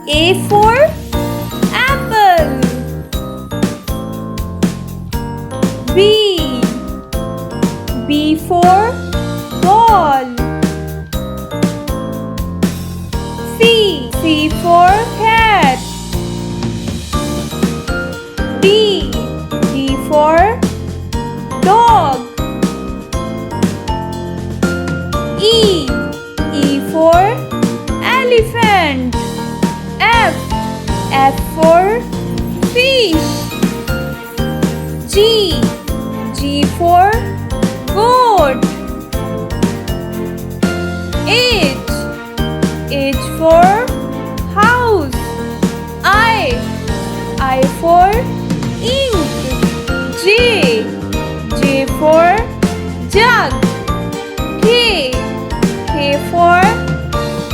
A for apple. B for ball. C for cat. D for dog. E for elephant. F for fish. G for goat. H for house. I for ink. J for jug. K for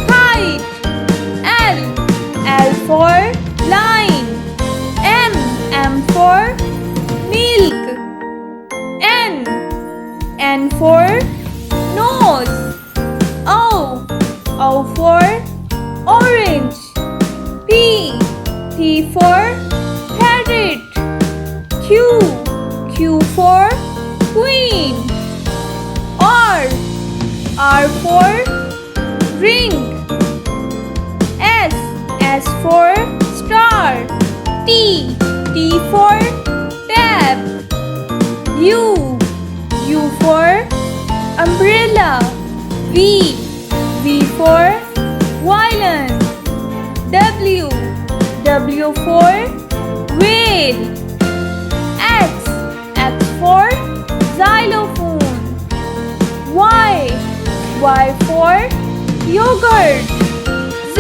kite. L for line. M for milk. N for nose. O for orange. P for parrot. Q for queen. R for ring. S for star. T for tab. U for umbrella. V for violin. W for whale. X for xylophone. Y for yogurt. Z